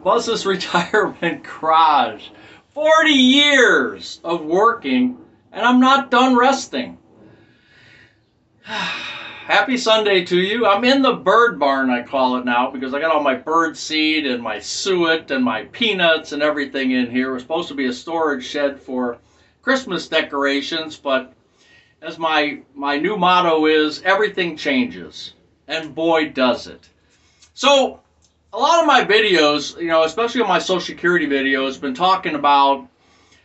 Buzz's Retirement Garage. 40 years of working, and I'm not done resting. Happy Sunday to you. I'm in the bird barn, I call it now, because I got all my bird seed and my suet and my peanuts and everything in here. It's supposed to be a storage shed for Christmas decorations, but as my new motto is, everything changes. And boy, does it. So, a lot of my videos, especially on my Social Security videos, been talking about,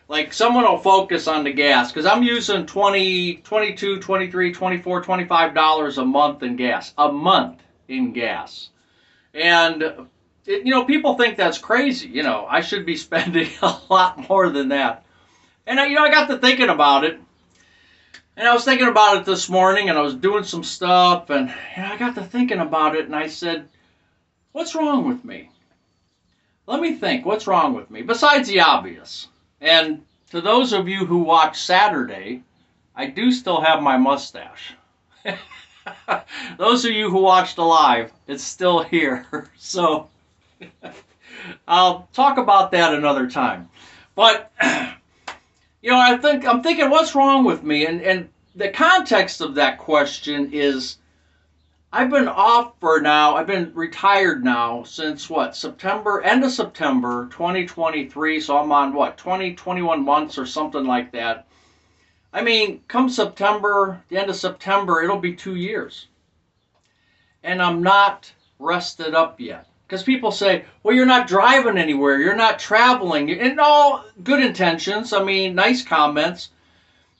like, someone will focus on the gas, because I'm using $20, $22, $23, $24, $25 a month in gas. A month in gas. And, people think that's crazy. I should be spending a lot more than that. And, I got to thinking about it. And I was thinking about it this morning, and I was doing some stuff, and I got to thinking about it, and I said, what's wrong with me? Let me think, what's wrong with me? Besides the obvious. And to those of you who watch Saturday, I do still have my mustache. Those of you who watched live, it's still here. So I'll talk about that another time. But I'm thinking, what's wrong with me? And the context of that question is, I've been retired now since end of September 2023, so I'm on 21 months or something like that. I mean, come September, the end of September, it'll be 2 years. And I'm not rested up yet. Because people say, well, you're not driving anywhere, you're not traveling, and all good intentions, nice comments.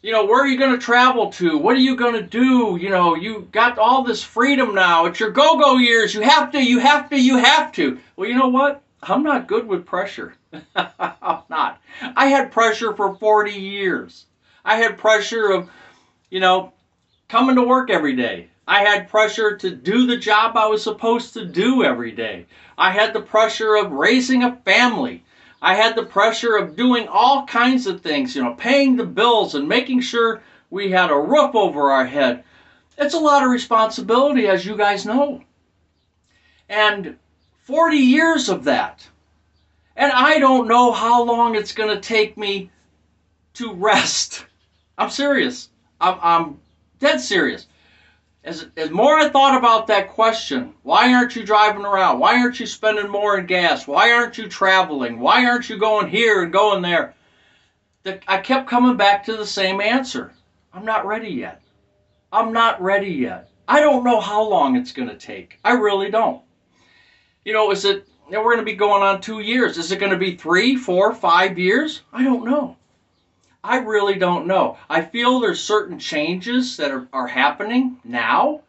Where are you going to travel to? What are you going to do? You got all this freedom now. It's your go-go years. You have to. Well, you know what? I'm not good with pressure. I'm not. I had pressure for 40 years. I had pressure of, coming to work every day. I had pressure to do the job I was supposed to do every day. I had the pressure of raising a family. I had the pressure of doing all kinds of things, paying the bills and making sure we had a roof over our head. It's a lot of responsibility, as you guys know. And 40 years of that. And I don't know how long it's going to take me to rest. I'm serious. I'm dead serious. As more I thought about that question, why aren't you driving around? Why aren't you spending more in gas? Why aren't you traveling? Why aren't you going here and going there? I kept coming back to the same answer. I'm not ready yet. I'm not ready yet. I don't know how long it's going to take. I really don't. Is it, we're going to be going on 2 years. Is it going to be 3, 4, 5 years? I don't know. I really don't know. I feel there's certain changes that are happening now.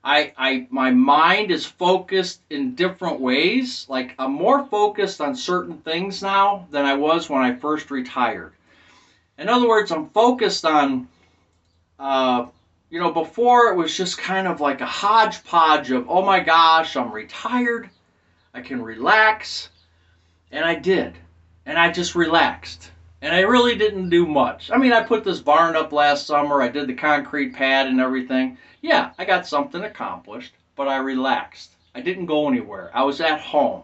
My mind is focused in different ways. Like, I'm more focused on certain things now than I was when I first retired. In other words, I'm focused on, before it was just kind of like a hodgepodge of, oh my gosh, I'm retired, I can relax. And I did. And I just relaxed. And I really didn't do much. I put this barn up last summer. I did the concrete pad and everything. Yeah, I got something accomplished, but I relaxed. I didn't go anywhere. I was at home.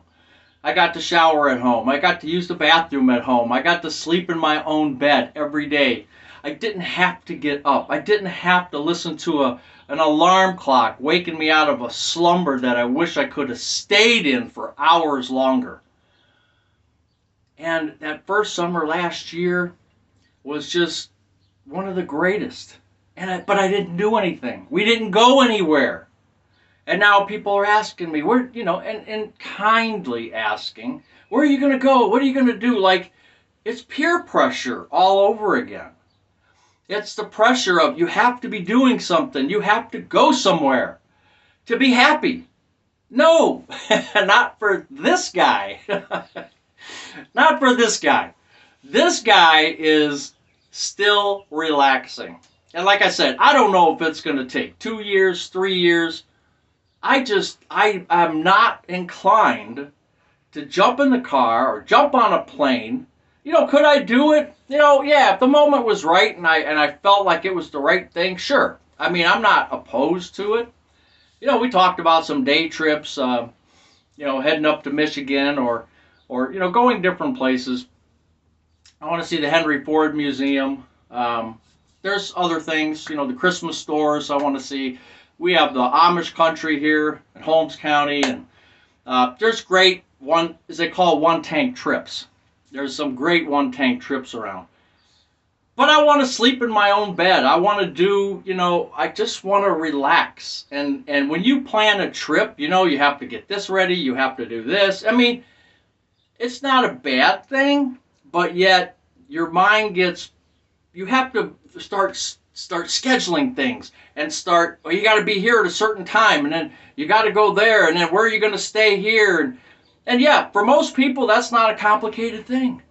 I got to shower at home. I got to use the bathroom at home. I got to sleep in my own bed every day. I didn't have to get up. I didn't have to listen to an alarm clock waking me out of a slumber that I wish I could have stayed in for hours longer. And that first summer last year was just one of the greatest. But I didn't do anything. We didn't go anywhere. And now people are asking me, and kindly asking, where are you going to go? What are you going to do? Like, it's peer pressure all over again. It's the pressure of, you have to be doing something. You have to go somewhere to be happy. No, not for this guy. Not for this guy. This guy is still relaxing. And like I said, I don't know if it's going to take 2 years, 3 years. I'm not inclined to jump in the car or jump on a plane. Could I do it? Yeah, if the moment was right and I felt like it was the right thing, sure. I'm not opposed to it. We talked about some day trips, heading up to Michigan or or, going different places. I want to see the Henry Ford Museum. There's other things, the Christmas stores I want to see. We have the Amish country here in Holmes County, and there's great as they call one-tank trips. There's some great one-tank trips around. But I want to sleep in my own bed. I want to do, I just want to relax. And when you plan a trip, you have to get this ready, you have to do this. I mean, it's not a bad thing, but yet your mind you have to start scheduling things and you got to be here at a certain time, and then you got to go there, and then where are you going to stay here? And yeah, for most people, that's not a complicated thing.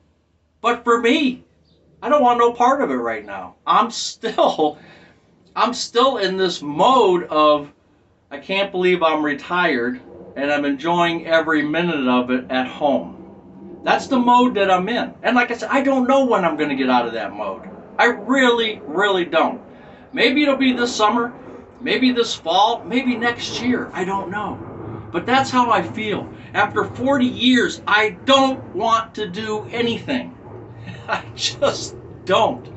But for me, I don't want no part of it right now. I'm still in this mode of, I can't believe I'm retired and I'm enjoying every minute of it at home. That's the mode that I'm in. And like I said, I don't know when I'm going to get out of that mode. I really, really don't. Maybe it'll be this summer, maybe this fall, maybe next year. I don't know. But that's how I feel. After 40 years, I don't want to do anything. I just don't.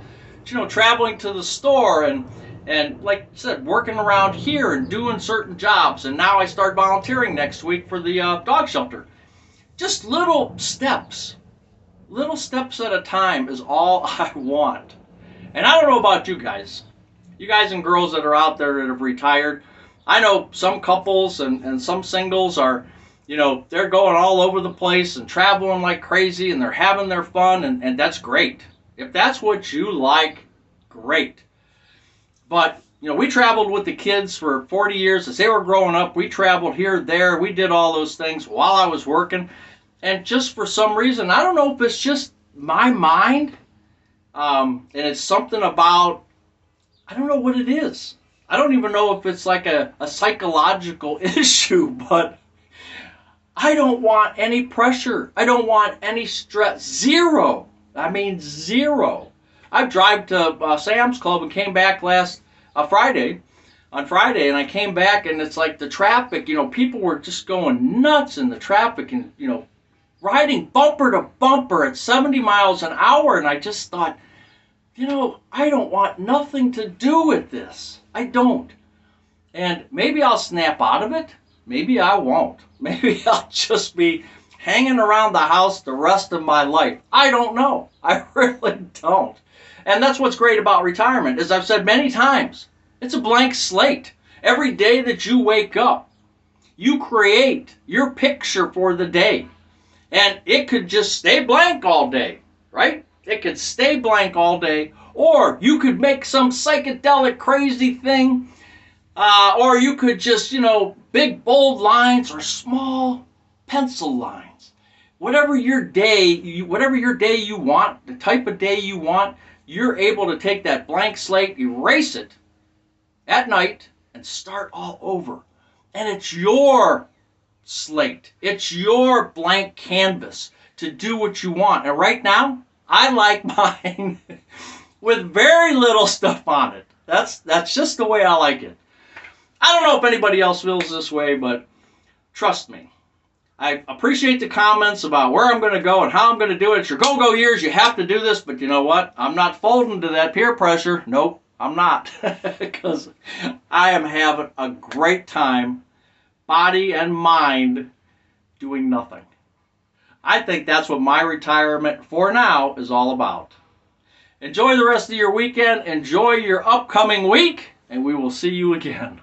Traveling to the store and like I said, working around here and doing certain jobs. And now I start volunteering next week for the dog shelter. Just little steps at a time is all I want. And I don't know about you guys and girls that are out there that have retired. I know some couples and some singles are, they're going all over the place and traveling like crazy, and they're having their fun, and that's great. If that's what you like, great. But, we traveled with the kids for 40 years. As they were growing up, we traveled here, there. We did all those things while I was working. And just for some reason, I don't know if it's just my mind, and it's something about, I don't know what it is. I don't even know if it's like a psychological issue, but I don't want any pressure. I don't want any stress. Zero. I mean, zero. I drive to Sam's Club and came back on Friday, and I came back, and it's like the traffic, people were just going nuts in the traffic, and, riding bumper to bumper at 70 miles an hour, and I just thought, I don't want nothing to do with this. I don't. And maybe I'll snap out of it. Maybe I won't. Maybe I'll just be hanging around the house the rest of my life. I don't know. I really don't. And that's what's great about retirement. As I've said many times, it's a blank slate. Every day that you wake up, you create your picture for the day. And it could just stay blank all day, right? It could stay blank all day. Or you could make some psychedelic crazy thing. Or you could just, big bold lines or small pencil lines. Whatever your day you want, the type of day you want, you're able to take that blank slate, erase it at night, and start all over. And it's your slate. It's your blank canvas to do what you want. And right now, I like mine with very little stuff on it. That's just the way I like it. I don't know if anybody else feels this way, but trust me. I appreciate the comments about where I'm going to go and how I'm going to do it. It's your go-go years. You have to do this, but you know what? I'm not folding to that peer pressure. Nope, I'm not. Because I am having a great time, body and mind, doing nothing. I think that's what my retirement for now is all about. Enjoy the rest of your weekend. Enjoy your upcoming week, and we will see you again.